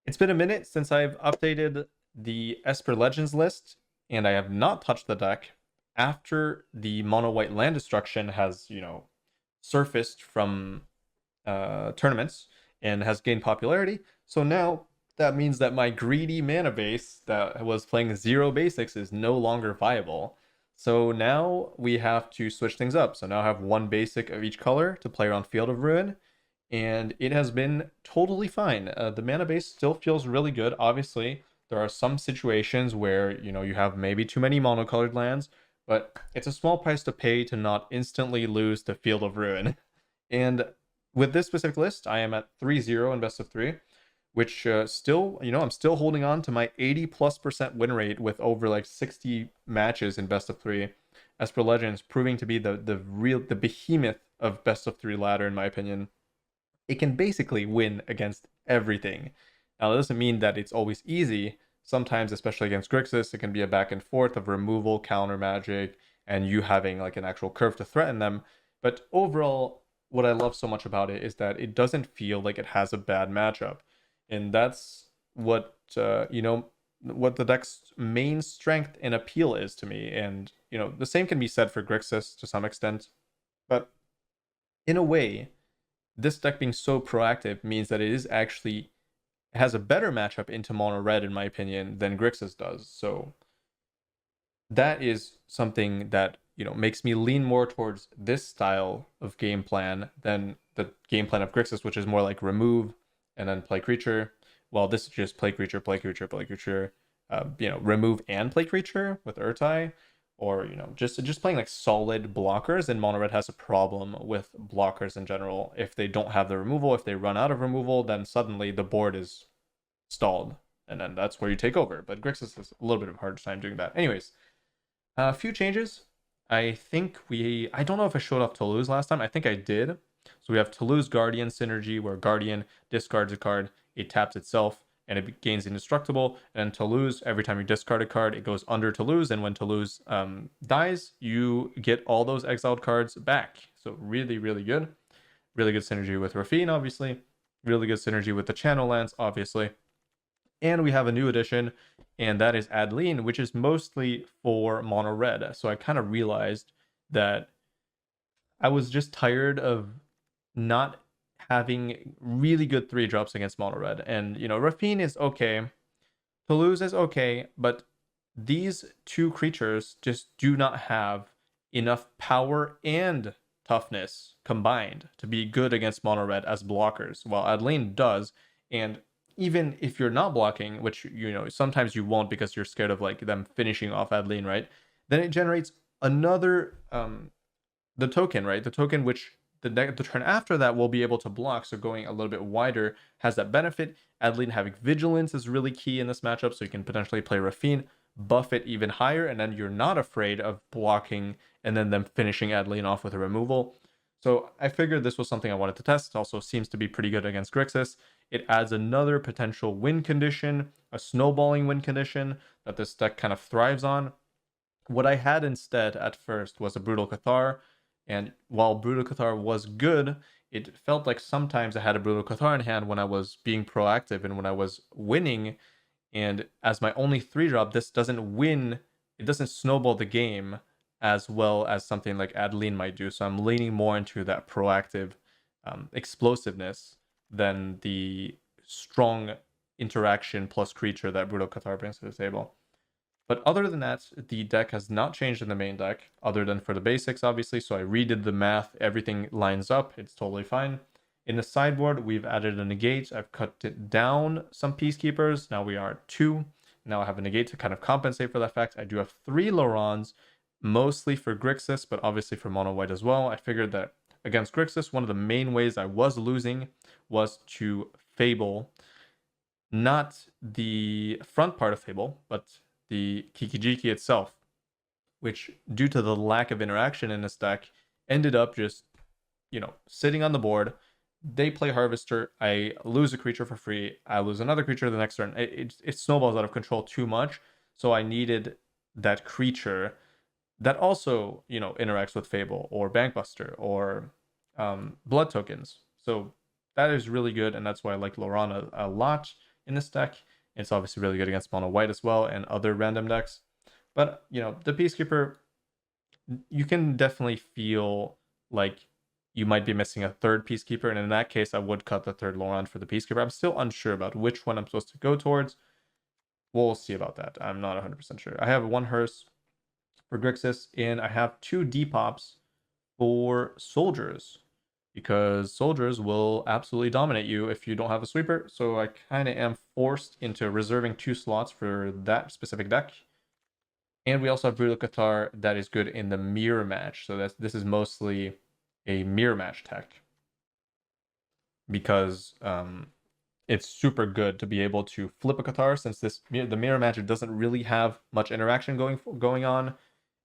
It's been a minute since I've updated the Esper Legends list, and I have not touched the deck after the mono white land destruction has, surfaced from tournaments and has gained popularity. So now that means that my greedy mana base that was playing zero basics is no longer viable. So now we have to switch things up. So now I have one basic of each color to play around Field of Ruin, and it has been totally fine. The mana base still feels really good. Obviously, there are some situations where you have maybe too many monocolored lands, but it's a small price to pay to not instantly lose to Field of Ruin. And with this specific list, I am at 3-0 in best of three, which still, I'm still holding on to my 80+% win rate with over like 60 matches in best of three. Esper Legends proving to be the behemoth of best of three ladder in my opinion. It can basically win against everything. Now, that doesn't mean that it's always easy. Sometimes, especially against Grixis, it can be a back and forth of removal, counter magic, and you having like an actual curve to threaten them. But overall, what I love so much about it is that it doesn't feel like it has a bad matchup. And that's what, what the deck's main strength and appeal is to me. And, the same can be said for Grixis to some extent. But in a way, this deck being so proactive means that it is actually has a better matchup into mono red in my opinion than Grixis does. So that is something that makes me lean more towards this style of game plan than the game plan of Grixis, which is more like remove and then play creature. Well, this is just play creature, play creature, play creature. Remove and play creature with Urtai, or just playing like solid blockers. And mono red has a problem with blockers in general. If they don't have the removal, if they run out of removal, then suddenly the board is stalled, and then that's where you take over. But Grixis has a little bit of a hard time doing that. Anyways, a few changes. I don't know if I showed off Toulouse last time. I think I did. So we have Toulouse Guardian synergy, where Guardian discards a card, it taps itself, and it gains indestructible. And Toulouse, every time you discard a card, it goes under Toulouse, and when Toulouse dies, you get all those exiled cards back. So really, really good. Really good synergy with Rafine, obviously. Really good synergy with the channel lands, obviously. And we have a new addition, and that is Adeline, which is mostly for mono red. So I kind of realized that I was just tired of not having really good 3-drops against mono red. And, Rafine is okay. Toulouse is okay, but these two creatures just do not have enough power and toughness combined to be good against mono red as blockers, while Adeline does. And even if you're not blocking, which sometimes you won't because you're scared of like them finishing off Adeline, right? Then it generates another the token, right? The token which the turn after that will be able to block. So going a little bit wider has that benefit. Adeline having vigilance is really key in this matchup, so you can potentially play Rafine, buff it even higher, and then you're not afraid of blocking and then them finishing Adeline off with a removal. So I figured this was something I wanted to test. It also seems to be pretty good against Grixis. It adds another potential win condition, a snowballing win condition that this deck kind of thrives on. What I had instead at first was a Brutal Cathar, and while Brutal Cathar was good, it felt like sometimes I had a Brutal Cathar in hand when I was being proactive and when I was winning. And as my only 3-drop, this doesn't win, it doesn't snowball the game as well as something like Adeline might do. So I'm leaning more into that proactive explosiveness than the strong interaction plus creature that Brutal Cathar brings to the table. But other than that, the deck has not changed in the main deck, other than for the basics, obviously. So I redid the math, everything lines up, it's totally fine. In the sideboard, we've added a negate. I've cut it down some Peacekeepers. Now we are at 2. Now I have a negate to kind of compensate for that fact. I do have 3 Lorans, mostly for Grixis, but obviously for mono white as well. I figured that against Grixis, one of the main ways I was losing was to Fable. Not the front part of Fable, but the Kikijiki itself, which, due to the lack of interaction in this deck, ended up just, sitting on the board. They play Harvester, I lose a creature for free, I lose another creature the next turn. It snowballs out of control too much, so I needed that creature that also, interacts with Fable or Bankbuster or Blood Tokens. So that is really good, and that's why I like Lorana a lot. in this deck. It's obviously really good against mono white as well and other random decks. But, you know, the Peacekeeper, you can definitely feel like you might be missing a third Peacekeeper, and in that case, I would cut the third Laurent for the Peacekeeper. I'm still unsure about which one I'm supposed to go towards. We'll see about that. I'm not 100% sure. I have one Hearse for Grixis, and I have two Depops for Soldiers, because Soldiers will absolutely dominate you if you don't have a sweeper. So I kind of am forced into reserving 2 slots for that specific deck. And we also have Brutal Cathar that is good in the mirror match. So this is mostly a mirror match tech, because it's super good to be able to flip a Cathar, since the mirror match doesn't really have much interaction going on,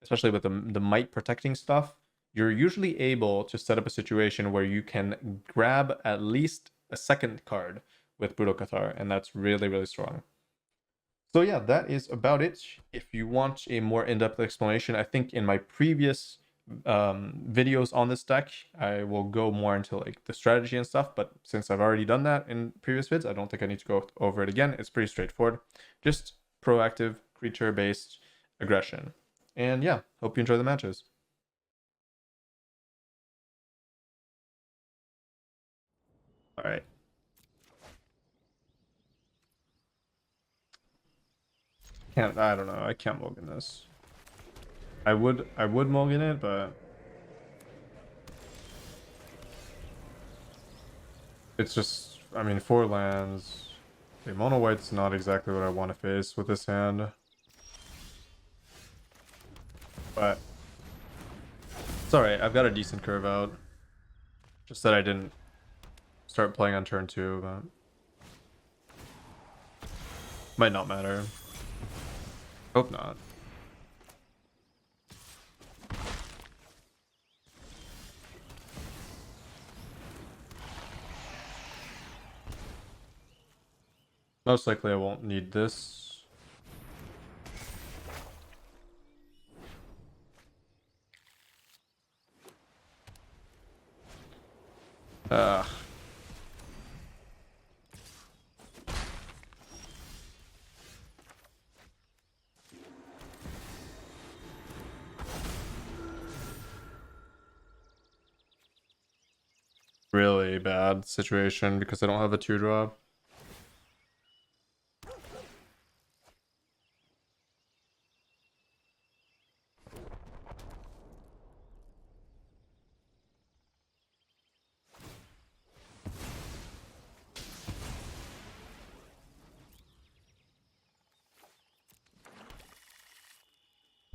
especially with the might protecting stuff. You're usually able to set up a situation where you can grab at least a second card with Brutal Cathar, and that's really, really strong. So yeah, that is about it. If you want a more in-depth explanation, I think in my previous videos on this deck, I will go more into like the strategy and stuff, but since I've already done that in previous vids, I don't think I need to go over it again. It's pretty straightforward. Just proactive, creature-based aggression. And yeah, hope you enjoy the matches. All right. I don't know. I can't mulligan this. I would mulligan it, but it's just, I mean, 4 lands. Okay, mono white's not exactly what I want to face with this hand. But it's alright, I've got a decent curve out. Just that I didn't start playing on turn 2, but might not matter. Hope not. Most likely I won't need this. Ugh. Really bad situation because I don't have a 2-drop.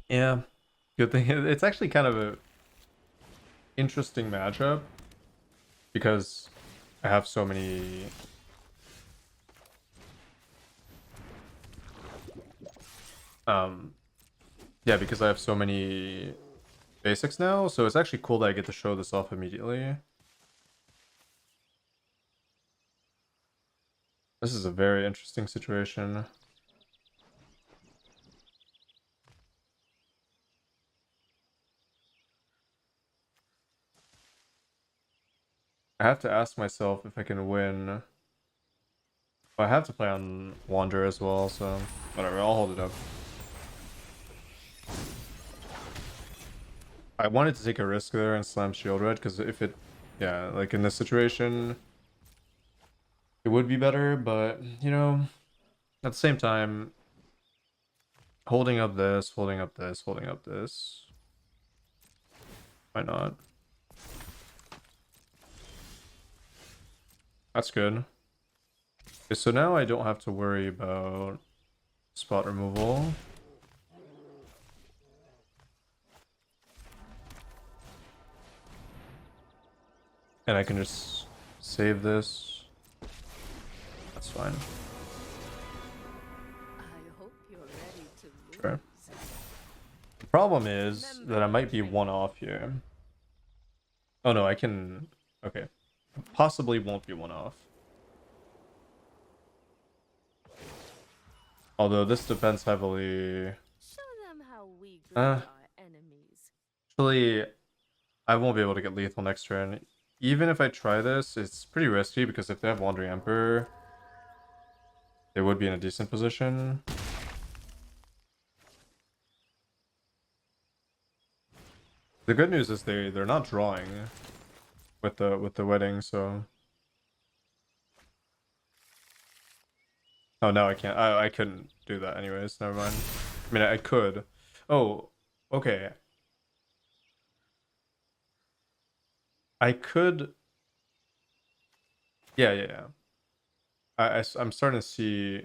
Yeah, good thing. It's actually kind of a interesting matchup because I have so many yeah, because I have so many basics now, so it's actually cool that I get to show this off immediately. This is a very interesting situation. I have to ask myself if I can win. Well, I have to play on Wander as well, so whatever, I'll hold it up. I wanted to take a risk there and slam Shield Red, because if it, yeah, like in this situation, it would be better, but, you know, at the same time, holding up this, holding up this, holding up this, why not? That's good. Okay, so now I don't have to worry about spot removal. And I can just save this. That's fine. I hope you're ready to lose. Sure. The problem is that I might be 1 off here. Oh no, I can... Okay. Possibly won't be 1 off. Although this depends heavily... Show them how we greet our enemies. Actually, I won't be able to get lethal next turn. Even if I try this, it's pretty risky because if they have Wandering Emperor, they would be in a decent position. The good news is they're not drawing with the wedding, so. Oh no, I can't. I couldn't do that anyways. Never mind. I mean, I could. Oh, okay. I could. Yeah. I'm starting to see.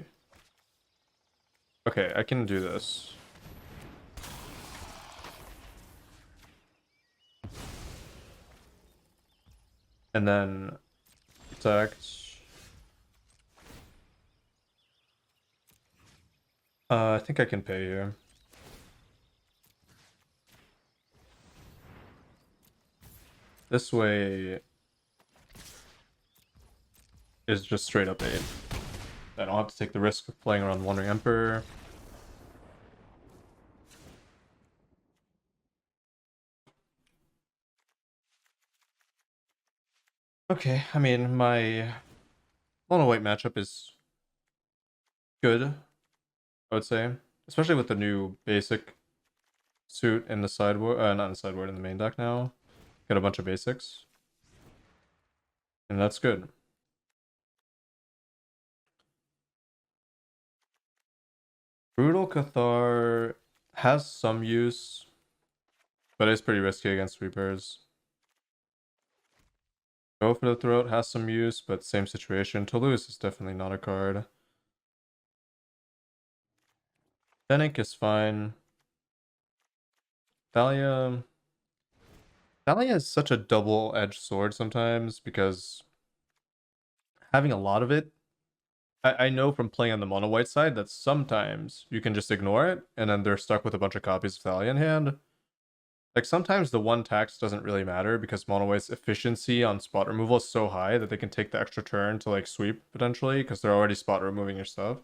Okay, I can do this. And then protect. I think I can pay here. This way is just straight up 8. I don't have to take the risk of playing around Wandering Emperor. Okay, I mean, my mono white matchup is good, I would say. Especially with the new basic suit in the sideboard, not in the sideboard, in the main deck now. Got a bunch of basics. And that's good. Brutal Cathar has some use, but it's pretty risky against sweepers. Go for the Throat has some use, but same situation. Toulouse is definitely not a card. Fennec is fine. Thalia is such a double-edged sword sometimes because having a lot of it, I know from playing on the mono white side that sometimes you can just ignore it and then they're stuck with a bunch of copies of Thalia in hand. Like sometimes the one tax doesn't really matter because mono white's efficiency on spot removal is so high that they can take the extra turn to like sweep potentially because they're already spot removing your stuff.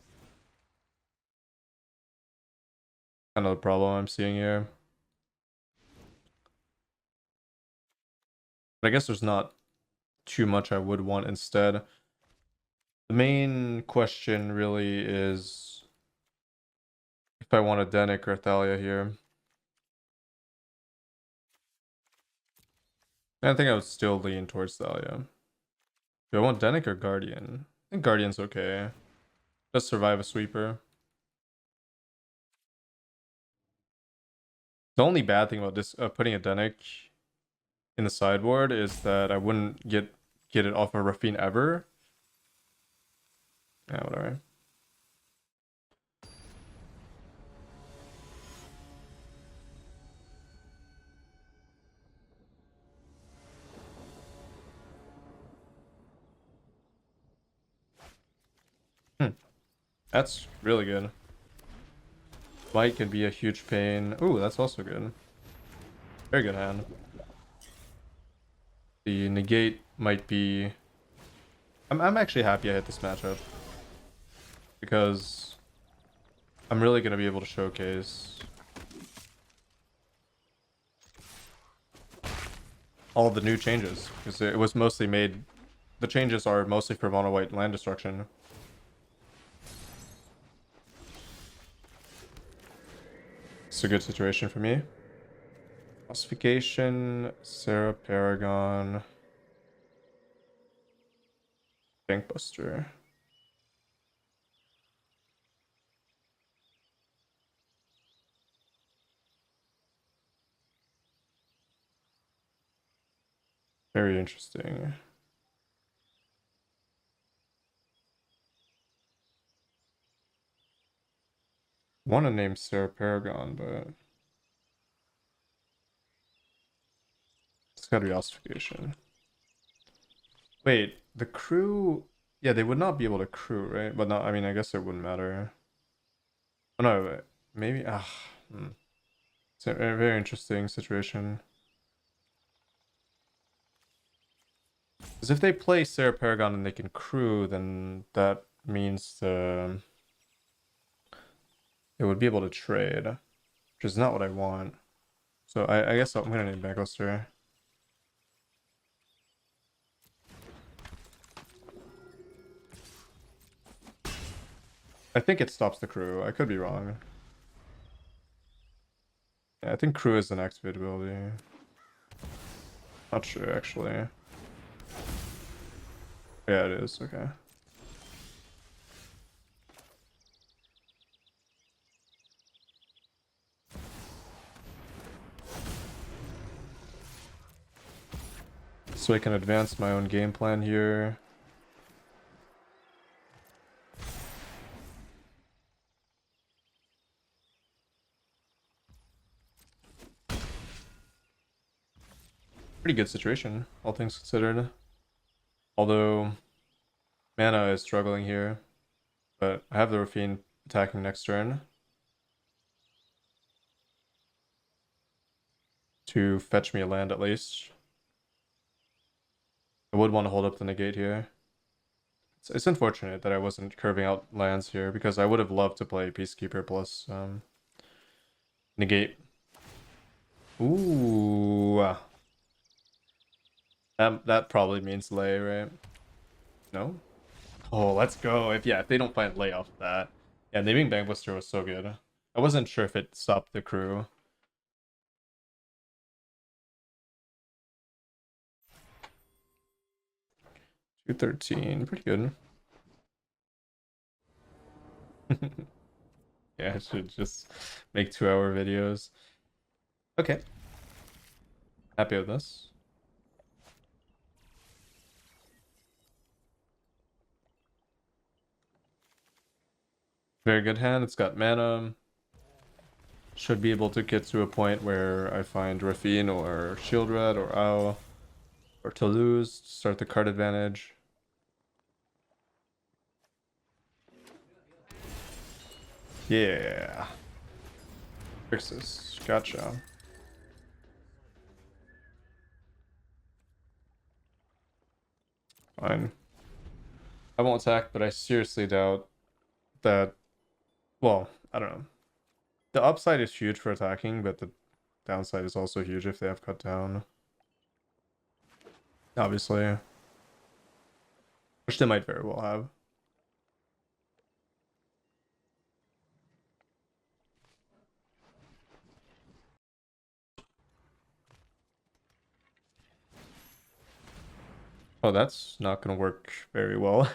Kind of the problem I'm seeing here. But I guess there's not too much I would want instead. The main question really is if I want a Denic or Thalia here. I think I would still lean towards Thalia. Do I want Denic or Guardian? I think Guardian's okay. Just survive a sweeper. The only bad thing about this putting a Denic in the sideboard is that I wouldn't get it off of Rafine ever. Yeah, whatever. That's really good. Might can be a huge pain. Ooh, that's also good. Very good hand. The negate might be... I'm actually happy I hit this matchup. Because I'm really going to be able to showcase all the new changes. Because it was mostly made... The changes are mostly for mono white land destruction. It's a good situation for me. Classification, Sarah Paragon, Bankbuster. Very interesting. I want to name Sarah Paragon, but it's gotta be ossification. Wait, the crew... Yeah, they would not be able to crew, right? But no, I mean, I guess it wouldn't matter. Oh no, maybe... It's a very interesting situation. Because if they play Sarah Paragon and they can crew, then that means they would be able to trade, which is not what I want. So I guess I'm gonna need Backluster. I think it stops the crew. I could be wrong. Yeah, I think crew is an activate ability. Not sure actually. Yeah, it is. Okay. So I can advance my own game plan here. Pretty good situation, all things considered. Although mana is struggling here, but I have the Rafine attacking next turn to fetch me a land at least. I would want to hold up the negate here. It's unfortunate that I wasn't curving out lands here because I would have loved to play Peacekeeper plus negate. Ooh. That probably means lay, right? No? Oh, let's go. If they don't find lay off that. Yeah, naming Bang Blister was so good. I wasn't sure if it stopped the crew. $213, pretty good. Yeah, I should just make 2-hour videos. Okay. Happy with this. Very good hand. It's got mana. Should be able to get to a point where I find Rafine or Shield Red or Owl or Toulouse to start the card advantage. Yeah. Fixes. Gotcha. Fine. I won't attack, but I seriously doubt that. Well, I don't know. The upside is huge for attacking, but the downside is also huge if they have cut down. Obviously. Which they might very well have. Oh, that's not gonna work very well.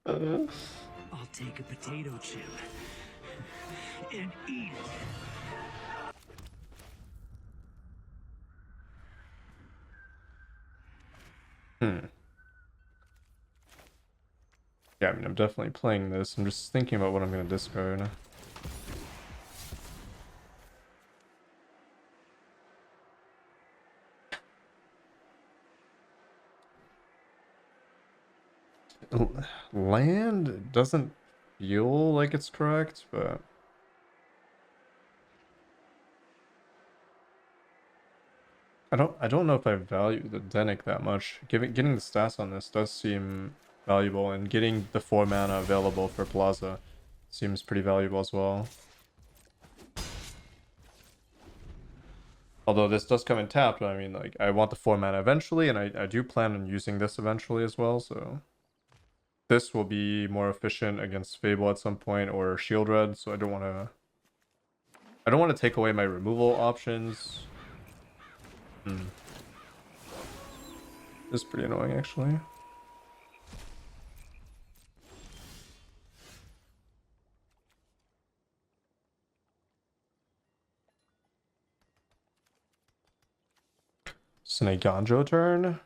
I'll take a potato chip and eat it. Yeah, I mean, I'm definitely playing this. I'm just thinking about what I'm gonna discard. Land doesn't feel like it's correct, but I don't know if I value the Denic that much. Getting the stats on this does seem valuable, and getting the 4 mana available for Plaza seems pretty valuable as well. Although this does come in tapped, but I mean, like, I want the 4 mana eventually, and I do plan on using this eventually as well, so this will be more efficient against Fable at some point or Shield Red, so I don't want to take away my removal options. This is pretty annoying actually. Is it a Ganjo turn?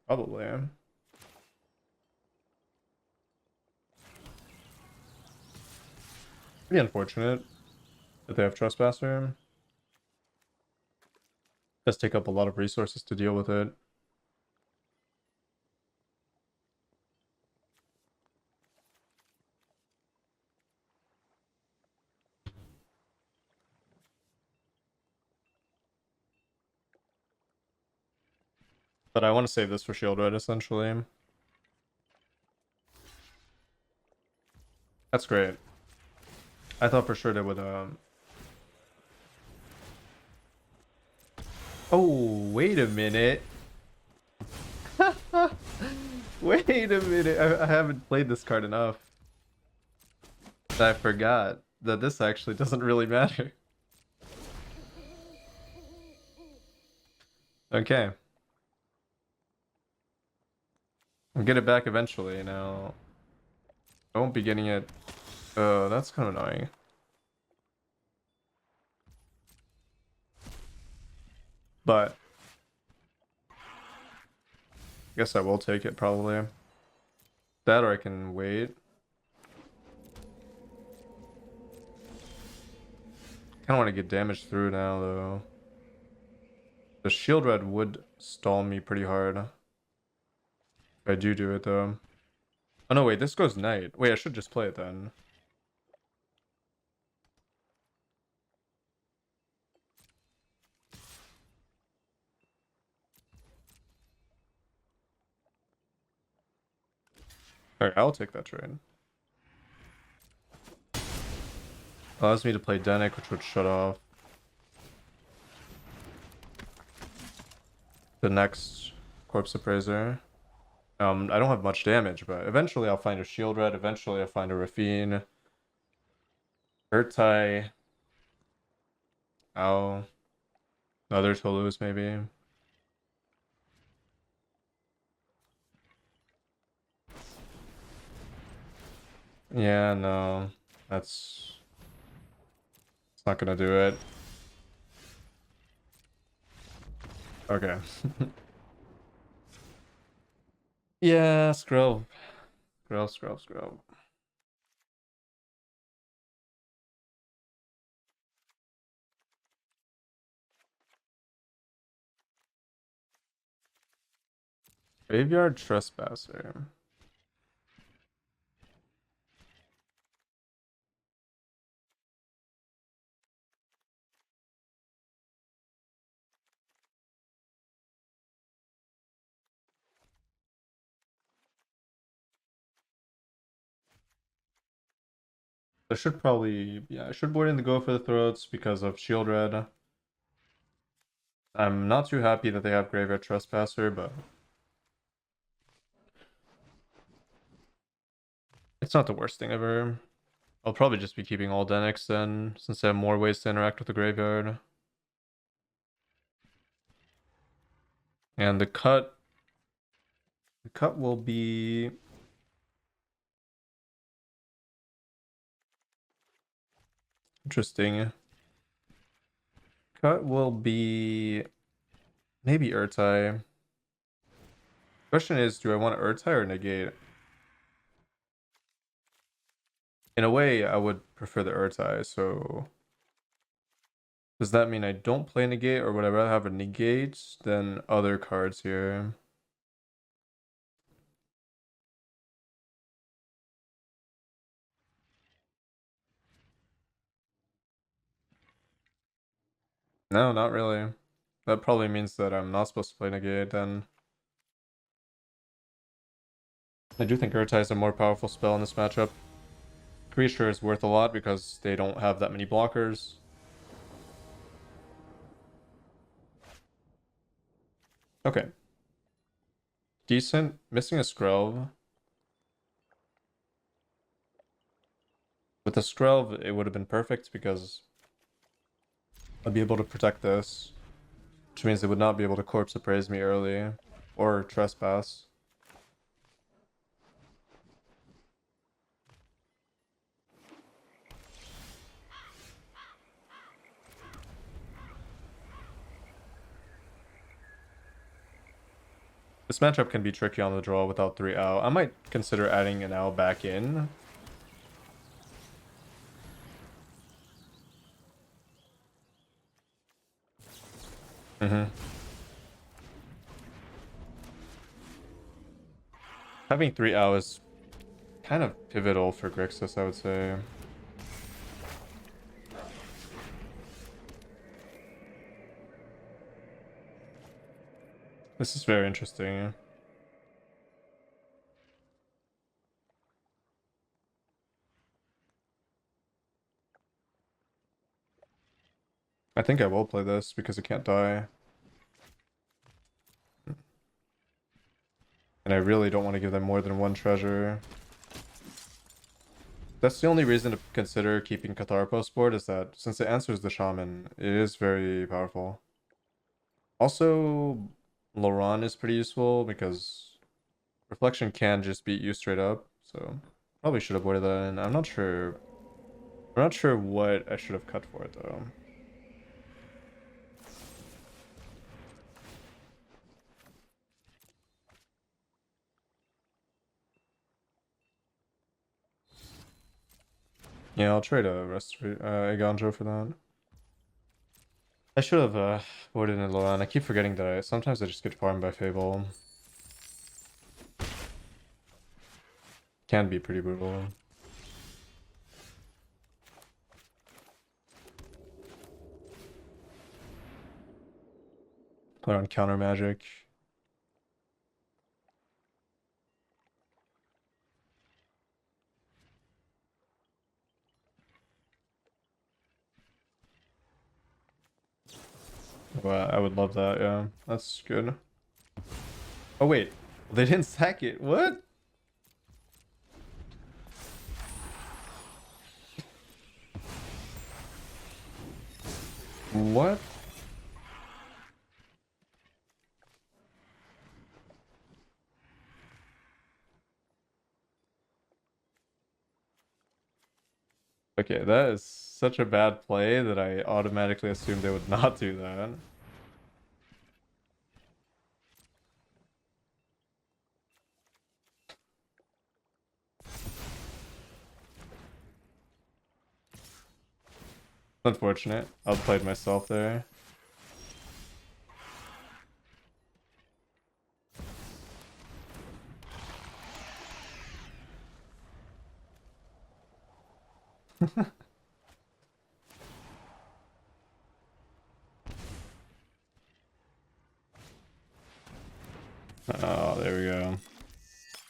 Probably. Pretty unfortunate that they have Trespasser. Does take up a lot of resources to deal with it. But I want to save this for Shield Red essentially. That's great. I thought for sure they would Oh, wait a minute. Wait a minute. I haven't played this card enough. I forgot that this actually doesn't really matter. Okay. I'll get it back eventually now. I won't be getting it. Oh, that's kind of annoying. But I guess I will take it probably. That or I can wait. Kind of want to get damaged through now though. The shield red would stall me pretty hard. If I do it though. Oh no, wait, this goes knight. Wait, I should just play it then. Alright, I'll take that trade. Allows me to play Denic, which would shut off the next Corpse Appraiser. I don't have much damage, but eventually I'll find a shield red, eventually I'll find a Rafine. Urtai. Ow. Other Toulouse maybe. Yeah, no. It's not gonna do it. Okay. Yeah, scroll. Scroll. Graveyard Trespasser. I should probably, yeah, I should board in the Go for the Throats because of Shield Red. I'm not too happy that they have Graveyard Trespasser, but it's not the worst thing ever. I'll probably just be keeping all Denics then, since I have more ways to interact with the graveyard. And the cut will be interesting. Cut will be maybe Urtai. Question is, do I want Urtai or negate? In a way, I would prefer the Urtai, so does that mean I don't play negate, or would I rather have a negate than other cards here? No, not really. That probably means that I'm not supposed to play negate then. I do think Urtai is a more powerful spell in this matchup. Creature is worth a lot because they don't have that many blockers. Okay. Decent. Missing a Skrelv. With the Skrelv, it would have been perfect because I'd be able to protect this. Which means they would not be able to Corpse Appraise me early. Or Trespass. This matchup can be tricky on the draw without 3 owl. I might consider adding an owl back in. Having 3 owl is kind of pivotal for Grixis, I would say. This is very interesting. I think I will play this because it can't die. And I really don't want to give them more than one treasure. That's the only reason to consider keeping Cathar post board, is that since it answers the Shaman, it is very powerful. Also, Laurent is pretty useful because Reflection can just beat you straight up, so probably should have avoided that, and I'm not sure. I'm not sure what I should have cut for it though. Yeah, I'll trade a Eganjo for that. I should have avoided in Laurent. I keep forgetting that sometimes I just get farmed by Fable. Can be pretty brutal. Put on counter magic. Well, I would love that, yeah. That's good. Oh wait, they didn't sack it. What? What? Okay, that is such a bad play that I automatically assumed they would not do that. Unfortunate. Outplayed myself there. Oh, there we go.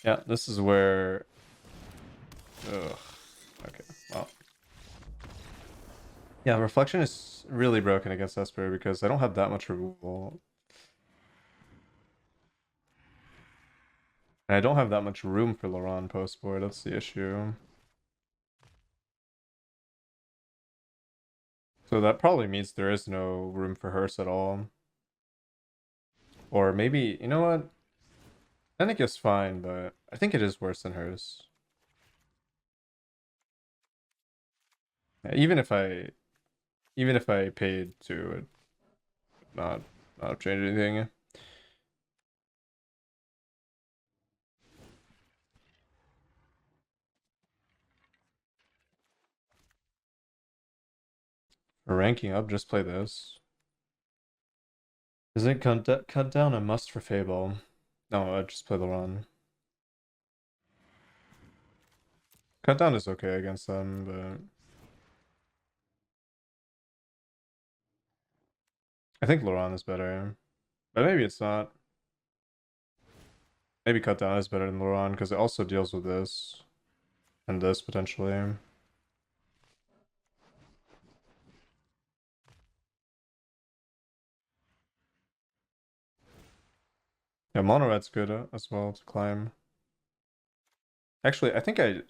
Yeah, this is where... Ugh. Okay, well. Yeah, Reflection is really broken against Esper because I don't have that much removal. And I don't have that much room for Laurent post board, that's the issue. So that probably means there is no room for Hearse at all. Or maybe, you know what? I think it's fine, but I think it is worse than hers. Even if I paid to it, not change anything. For ranking up, just play this. Is it cut down a must for Fable? No, I just play the run. Cut down is okay against them, but I think Laurent is better. But maybe it's not. Maybe cut down is better than Laurent because it also deals with this and this potentially. Yeah, mono red's good as well to climb. Actually, I think I...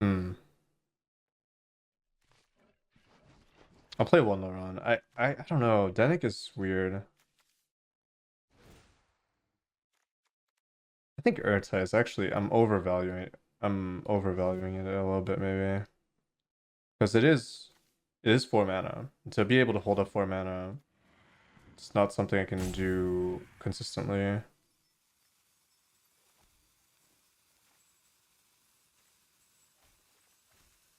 Hmm. I'll play one Laurent. I don't know. Denik is weird. I think Urta is actually... I'm overvaluing it a little bit maybe. Because it is 4 mana. To be able to hold up 4 mana, it's not something I can do consistently.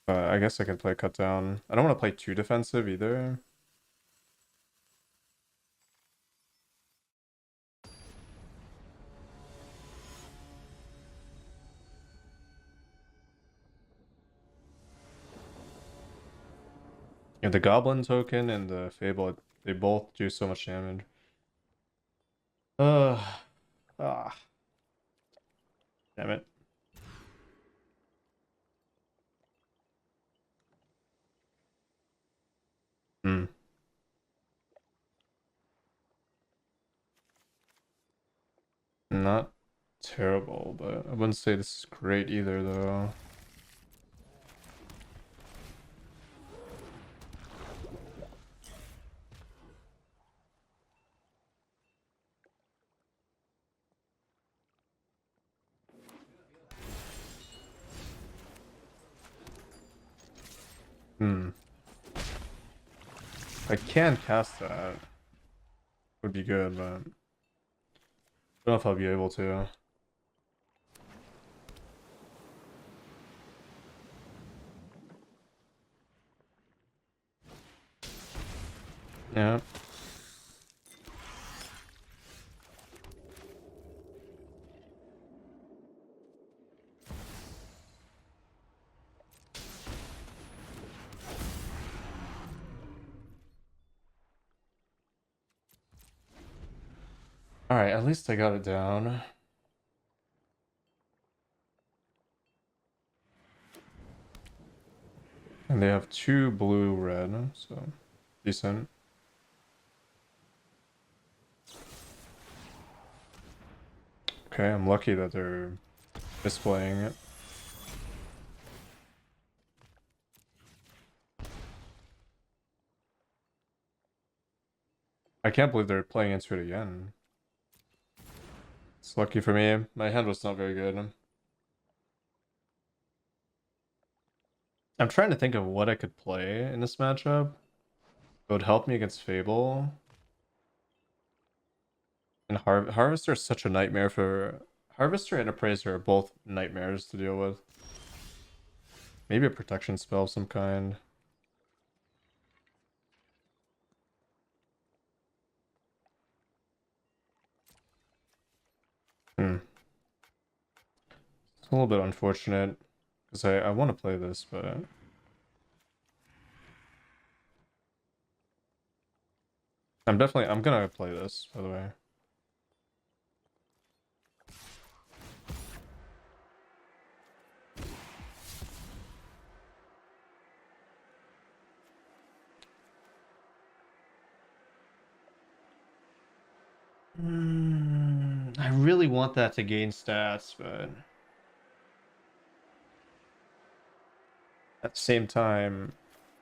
But I guess I can play cut down. I don't want to play too defensive either. Yeah, the Goblin token and the Fable, they both do so much damage. Uh, ah, damn it. Hmm. Not terrible, but I wouldn't say this is great either, though. I can cast that. Would be good, but I don't know if I'll be able to. Yeah. Alright, at least I got it down. And they have 2 blue-red, so decent. Okay, I'm lucky that they're displaying it. I can't believe they're playing into it again. It's lucky for me. My hand was not very good. I'm trying to think of what I could play in this matchup that would help me against Fable. And Harvester is such a nightmare for... Harvester and Appraiser are both nightmares to deal with. Maybe a protection spell of some kind. It's a little bit unfortunate, because I want to play this, but... I'm gonna play this, by the way. I really want that to gain stats, but... At the same time,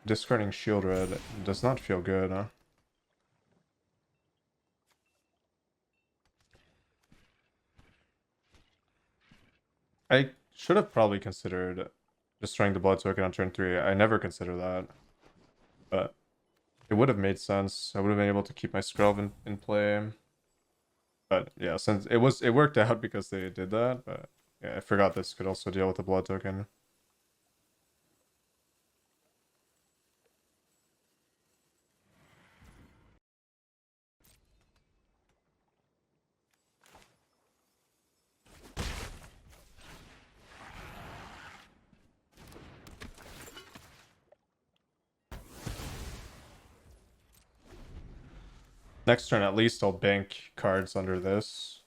discarding Shield Red does not feel good, huh? I should have probably considered destroying the blood token on turn 3. I never consider that. But it would have made sense. I would have been able to keep my Skrelv in play. But yeah, since it worked out because they did that, but yeah, I forgot this could also deal with the blood token. Next turn, at least I'll bank cards under this.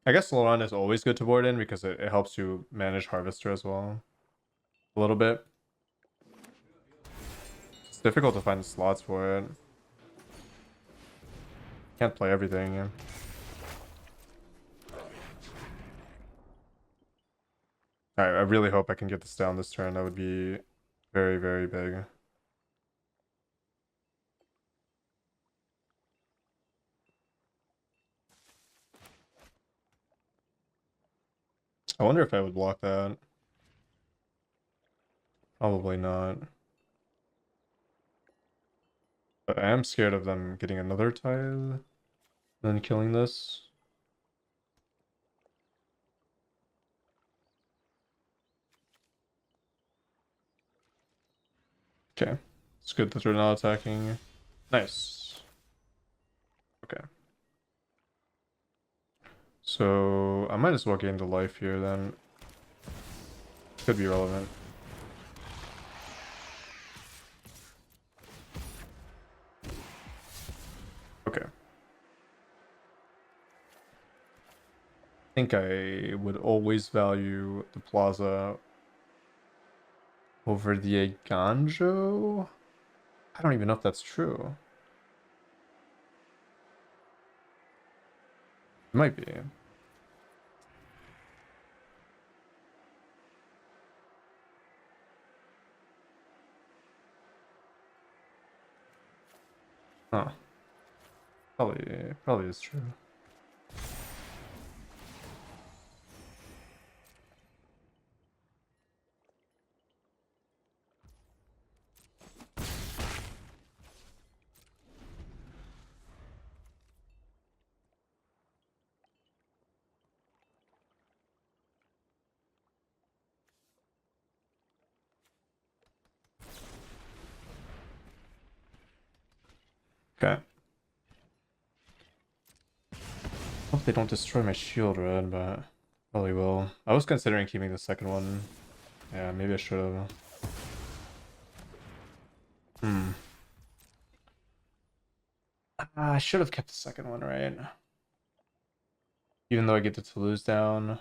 I guess Laurent is always good to board in because it helps you manage Harvester as well. A little bit. It's difficult to find the slots for it. Can't play everything, yeah. Alright, I really hope I can get this down this turn. That would be very, very big. I wonder if I would block that. Probably not. But I am scared of them getting another tithe and then killing this. Okay. It's good that they're not attacking. Nice. Okay. So I might as well gain the life here then. Could be relevant. Okay. I think I would always value the Plaza over the Aganjo. I don't even know if that's true. might be. Huh. Probably is true. Okay. Hope they don't destroy my shield red, but probably will. I was considering keeping the second one. Yeah, maybe I should have. I should have kept the second one, right? Even though I get the Toulouse down.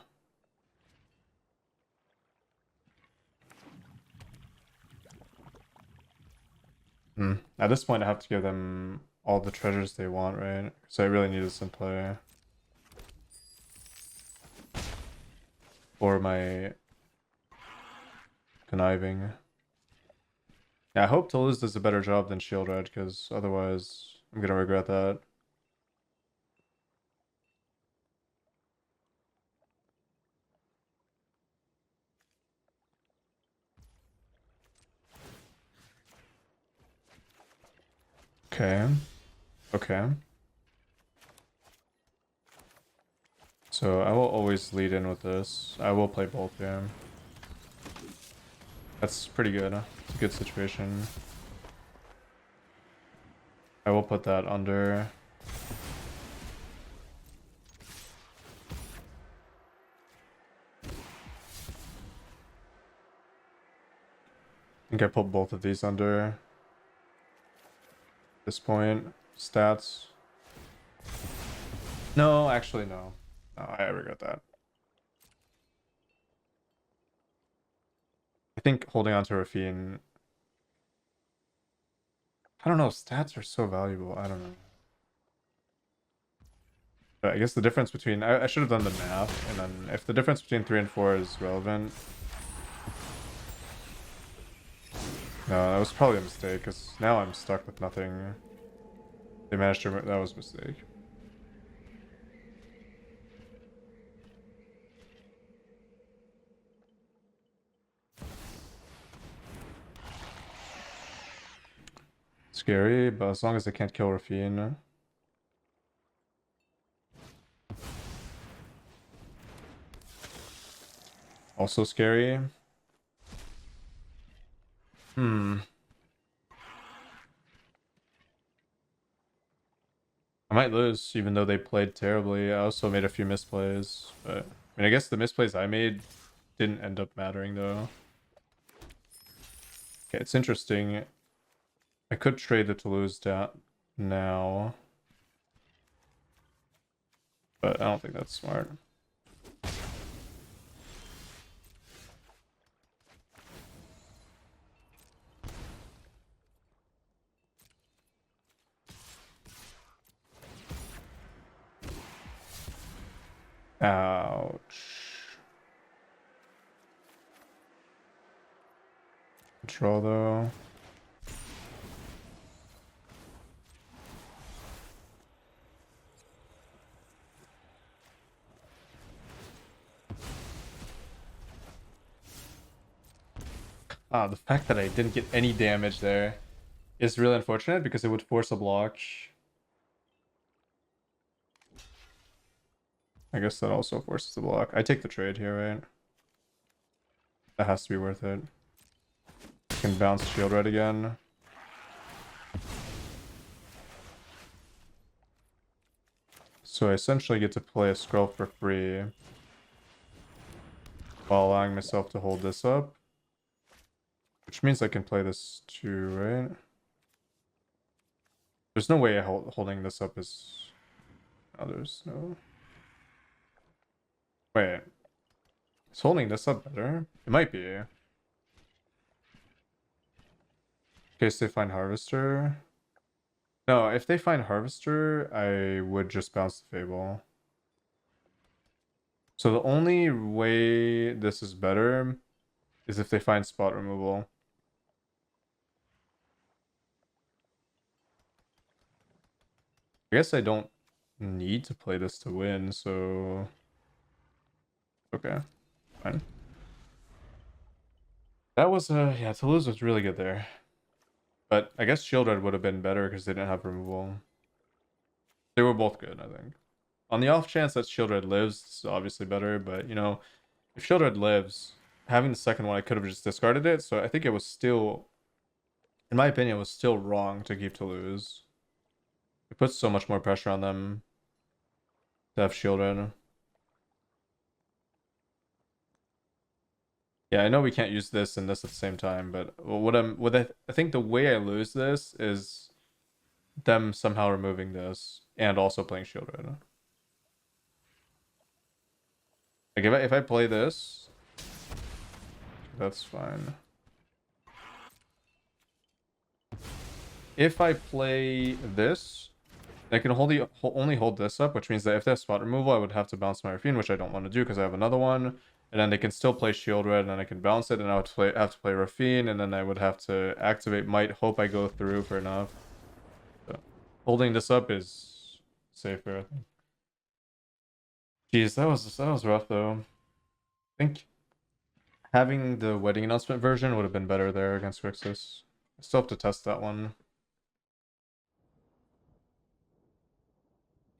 At this point, I have to give them all the treasures they want, right? So I really need this in play. For my conniving. Yeah, I hope Toulouse does a better job than Shield Red, because otherwise I'm gonna regret that. Okay. Okay. So I will always lead in with this. I will play both here. That's pretty good. It's a good situation. I will put that under. I think I put both of these under. At this point. Stats. No, actually no. No, I regret that. I think holding on to Rafine. I don't know, stats are so valuable. I don't know. But I guess the difference between I should have done the math, and then if the difference between 3 and 4 is relevant. No, that was probably a mistake, because now I'm stuck with nothing. They managed to that was a mistake. Scary, but as long as they can't kill Rafine. Also scary. I might lose, even though they played terribly. I also made a few misplays, but I mean, I guess the misplays I made didn't end up mattering, though. Okay, it's interesting. I could trade the Toulouse down now, but I don't think that's smart. Ouch. Control, though. The fact that I didn't get any damage there is really unfortunate, because it would force a block. I guess that also forces the block. I take the trade here, right? That has to be worth it. Can bounce shield red again. So I essentially get to play a scroll for free while allowing myself to hold this up. Which means I can play this too, right? There's no way holding this up is... Oh, there's no... Wait. Is holding this up better? It might be. In case they find Harvester. No, if they find Harvester, I would just bounce the Fable. So the only way this is better is if they find spot removal. I guess I don't need to play this to win, so okay, fine. That was yeah, Toulouse was really good there. But I guess Shieldred would have been better because they didn't have removal. They were both good, I think. On the off chance that Shieldred lives, it's obviously better, but you know, if Shieldred lives, having the second one, I could have just discarded it, so I think it was still, in my opinion, it was still wrong to keep Toulouse. It puts so much more pressure on them to have Shieldred. Yeah, I know we can't use this and this at the same time, but I think the way I lose this is them somehow removing this and also playing Shieldred. Like if I play this, that's fine. If I play this, I can only hold this up, which means that if they have spot removal, I would have to bounce my Rafine, which I don't want to do because I have another one. And then they can still play Shieldred, and then I can bounce it, and I would have to play Rafine, and then I would have to activate Might, hope I go through for enough. So, holding this up is safer, I think. Jeez, that was rough though. I think having the wedding announcement version would have been better there against Grixis. I still have to test that one.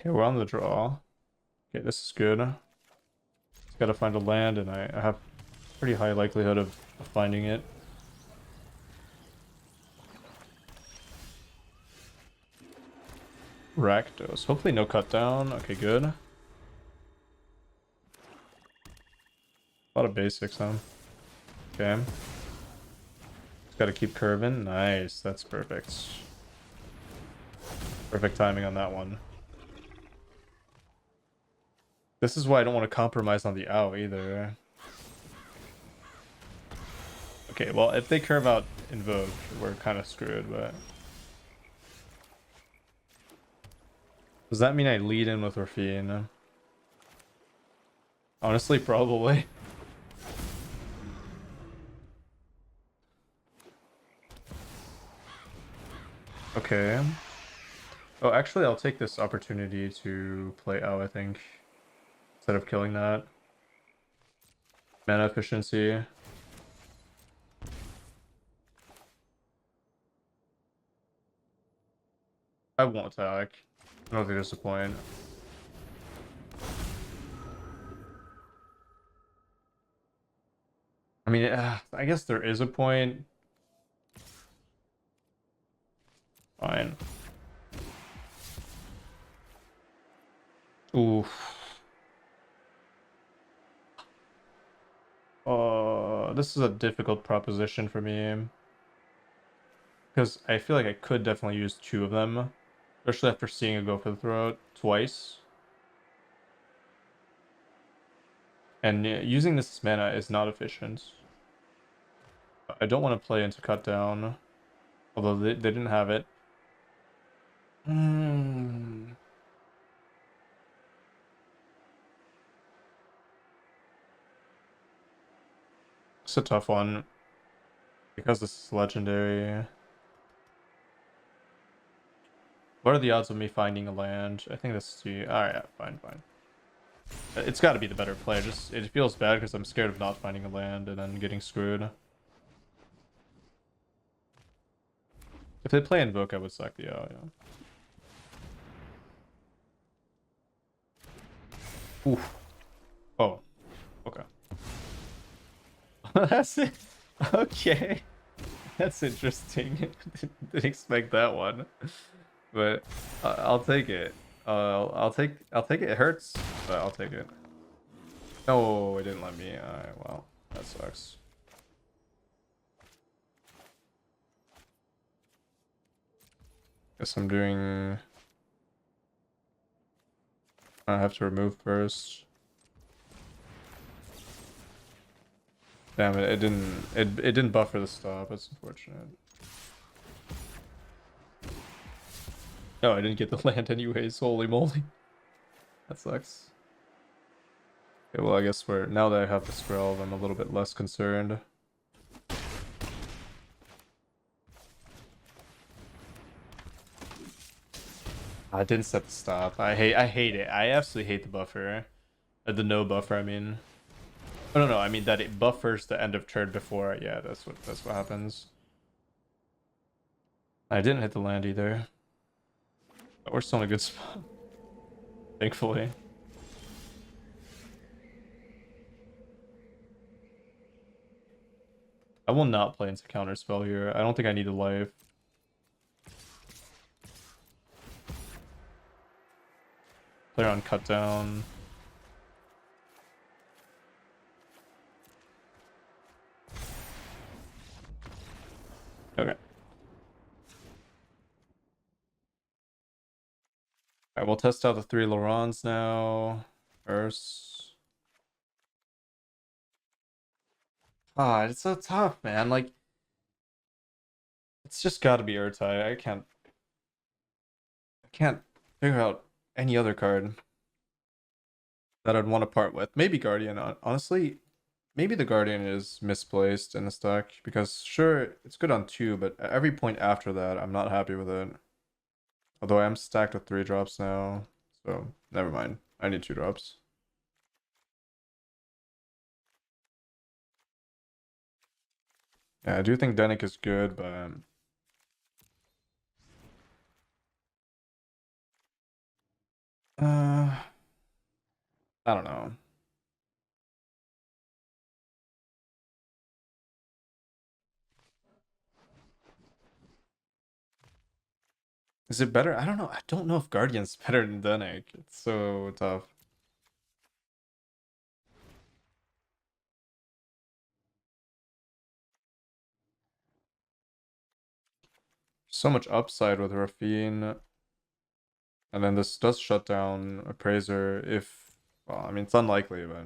Okay, we're on the draw. Okay, this is good. Just gotta find a land, and I have pretty high likelihood of finding it. Rakdos. Hopefully no cut down. Okay, good. A lot of basics, huh? Okay. Just gotta keep curving. Nice. That's perfect. Perfect timing on that one. This is why I don't want to compromise on the owl either. Okay, well, if they curve out Invoke, we're kind of screwed, but... Does that mean I lead in with Rafine? Honestly, probably. Okay. Oh, actually, I'll take this opportunity to play out, I think. Instead of killing that. Mana efficiency. I won't attack. I don't think there's a point. I mean, I guess there is a point. Fine. Oof. This is a difficult proposition for me. Because I feel like I could definitely use two of them. Especially after seeing it go for the throat twice. And using this mana is not efficient. I don't want to play into cut down. Although they didn't have it. It's a tough one. Because this is legendary. What are the odds of me finding a land? I think this is the... Alright, fine. It's got to be the better play. Just it feels bad because I'm scared of not finding a land and then getting screwed. If they play Invoke, I would sack the yeah. Oof. Oh. Okay. That's it. Okay. That's interesting. Didn't expect that one. But I'll take it. I'll take it. It hurts, but I'll take it. No, it didn't let me. Alright, well, that sucks. Guess I'm doing... I have to remove first. Damn it! It didn't buffer the stop. That's unfortunate. No, I didn't get the land anyways. Holy moly, that sucks. Okay, well, I guess now that I have the Skrelv, I'm a little bit less concerned. I didn't set the stop. I hate it. I absolutely hate the buffer. The no buffer, I mean. Oh, no, I mean that it buffers the end of turn before. Yeah, that's what happens. I didn't hit the land either. But we're still in a good spot. Thankfully. I will not play into counterspell here. I don't think I need a life. Play on cut down. Okay. Alright, we'll test out the 3 Laurents now. First. Ah, it's so tough, man. Like, it's just gotta be Urtai. I can't figure out any other card that I'd want to part with. Maybe Guardian. Honestly, maybe the Guardian is misplaced in this deck because sure, it's good on 2, but at every point after that, I'm not happy with it. Although I am stacked with 3 drops now, so never mind. I need 2 drops. Yeah, I do think Denick is good, but I don't know. Is it better? I don't know. I don't know if Guardian's better than Denick. It's so tough. So much upside with Rafine. And then this does shut down Appraiser if... Well, I mean, it's unlikely, but...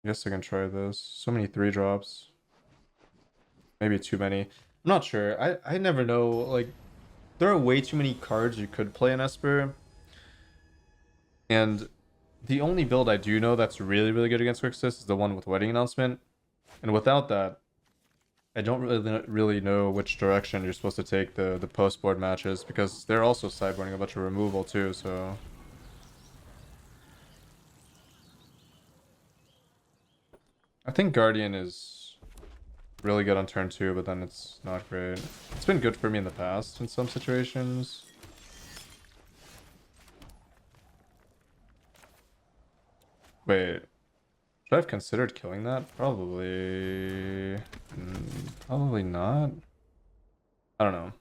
I guess I can try this. So many 3 drops. Maybe too many. I'm not sure. I never know. Like, there are way too many cards you could play in Esper. And the only build I do know that's really, really good against Grixis is the one with Wedding Announcement. And without that, I don't really know which direction you're supposed to take the post-board matches, because they're also sideboarding a bunch of removal too, so... I think Guardian is really good on turn 2, but then it's not great. It's been good for me in the past in some situations. Wait, should I have considered killing that? Probably... probably not. I don't know.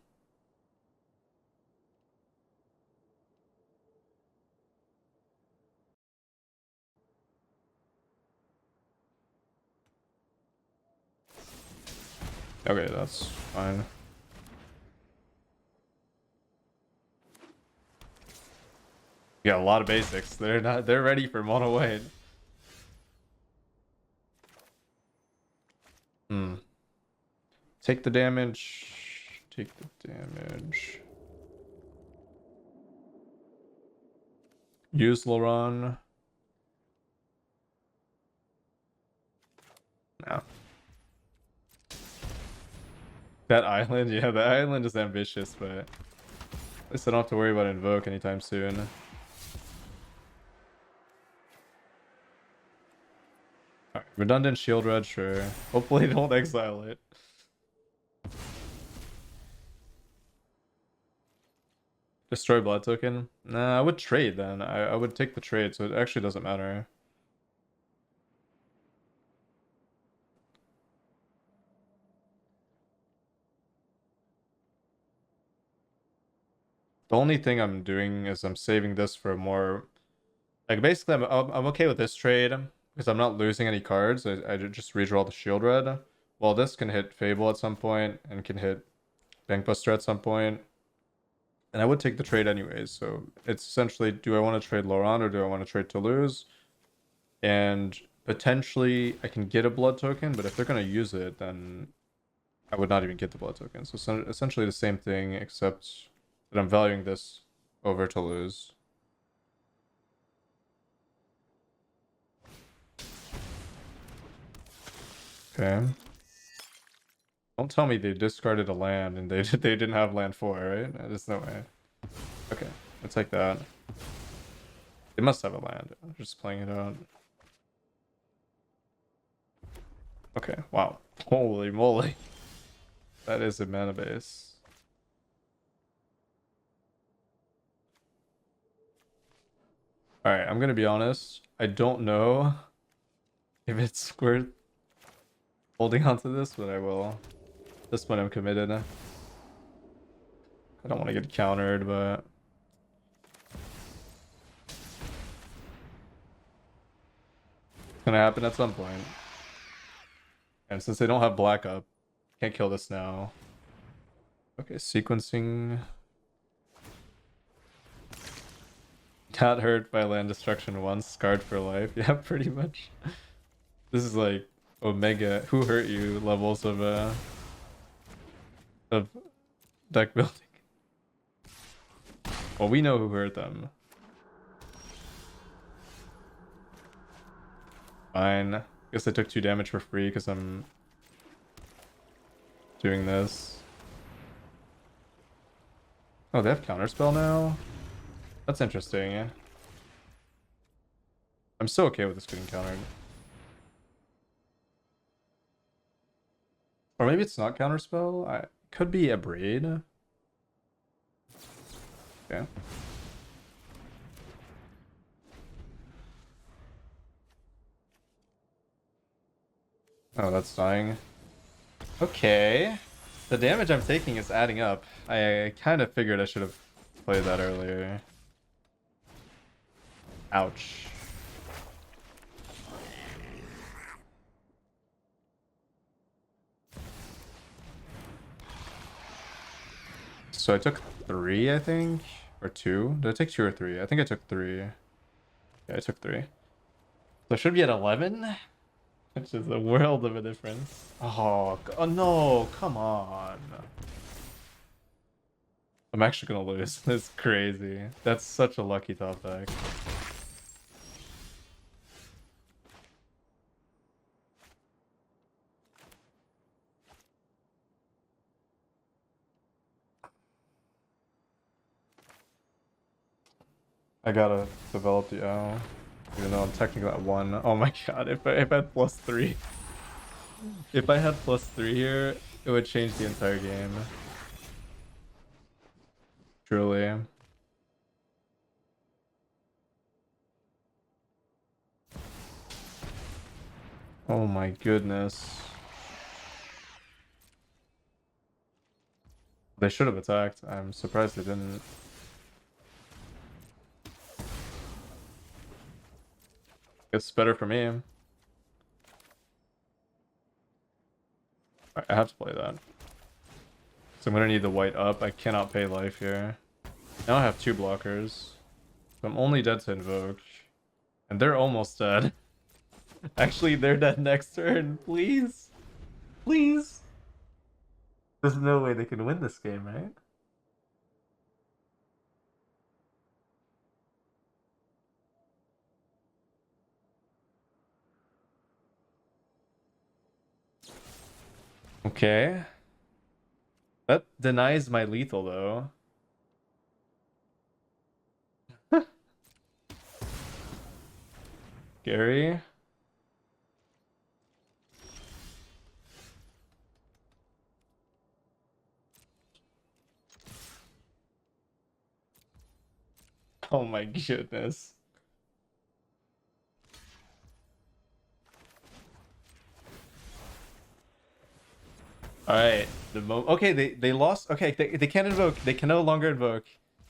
Okay, that's fine. You got a lot of basics. They're ready for mono white. Take the damage. Take the damage. Use Laurent. No. That island? Yeah, the island is ambitious, but at least I don't have to worry about Invoke anytime soon. Alright, redundant shield red, sure. Hopefully they don't exile it. Destroy blood token? Nah, I would trade then. I would take the trade, so it actually doesn't matter. The only thing I'm doing is I'm saving this for a more... Like, basically, I'm okay with this trade because I'm not losing any cards. I just redraw the shield red. Well, this can hit Fable at some point and can hit Bankbuster at some point. And I would take the trade anyways. So it's essentially, do I want to trade Laurent or do I want to trade Toulouse? And potentially I can get a blood token, but if they're going to use it, then I would not even get the blood token. So essentially the same thing, except that I'm valuing this over Toulouse. Okay. Don't tell me they discarded a land and they they didn't have land 4, right? There's no way. Okay, it's like that. They must have a land. I'm just playing it out. Okay, wow. Holy moly. That is a mana base. Alright, I'm gonna be honest. I don't know if it's worth holding on to this, but I will. At this point I'm committed. I don't want to get countered, but it's gonna happen at some point. And since they don't have black up, can't kill this now. Okay, sequencing. Got hurt by land destruction once, scarred for life. Yeah, pretty much. This is like Omega who hurt you levels of deck building. Well, we know who hurt them. Fine. Guess I took 2 damage for free because I'm doing this. Oh, they have counterspell now? That's interesting. I'm so okay with this getting countered. Or maybe it's not counterspell. Could be a braid. Okay. Oh, that's dying. Okay. The damage I'm taking is adding up. I kind of figured I should have played that earlier. Ouch. So I took 3, I think? Or 2? Did I take 2 or 3? I think I took 3. Yeah, I took 3. So I should be at 11? Which is a world of a difference. Oh no, come on. I'm actually gonna lose. That's crazy. That's such a lucky top deck. I gotta develop the O. Even though I'm technically at 1. Oh my god, if I had +3. If I had +3 here, it would change the entire game. Truly. Oh my goodness. They should have attacked. I'm surprised they didn't. It's better for me. I have to play that. So I'm gonna need the white up. I cannot pay life here. Now I have 2 blockers. So I'm only dead to invoke. And they're almost dead. Actually, they're dead next turn. Please. Please. There's no way they can win this game, right? Okay. That denies my lethal, though. Gary. Oh my goodness. Alright. Okay, they lost. Okay, they can't invoke. They can no longer invoke.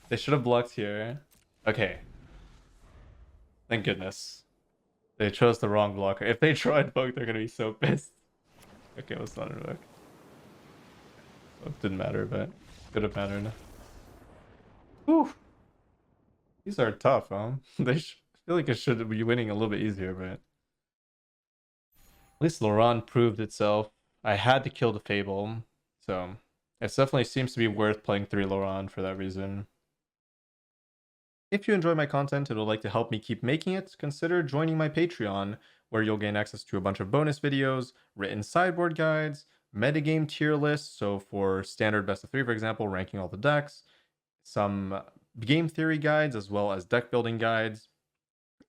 They should have blocked here. Okay. Thank goodness. They chose the wrong blocker. If they try invoke, they're gonna be so pissed. Okay, let's not invoke. It didn't matter, but could have mattered. Whew. These are tough, huh? They feel like it should be winning a little bit easier, but at least Laurent proved itself. I had to kill the Fable, so it definitely seems to be worth playing 3 Laurent for that reason. If you enjoy my content and would like to help me keep making it, consider joining my Patreon, where you'll gain access to a bunch of bonus videos, written sideboard guides, metagame tier lists, so for standard best of 3, for example, ranking all the decks, some game theory guides, as well as deck building guides,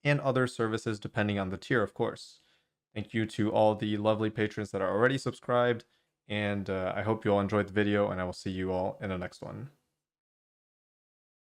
and other services depending on the tier, of course. Thank you to all the lovely patrons that are already subscribed, and I hope you all enjoyed the video, and I will see you all in the next one.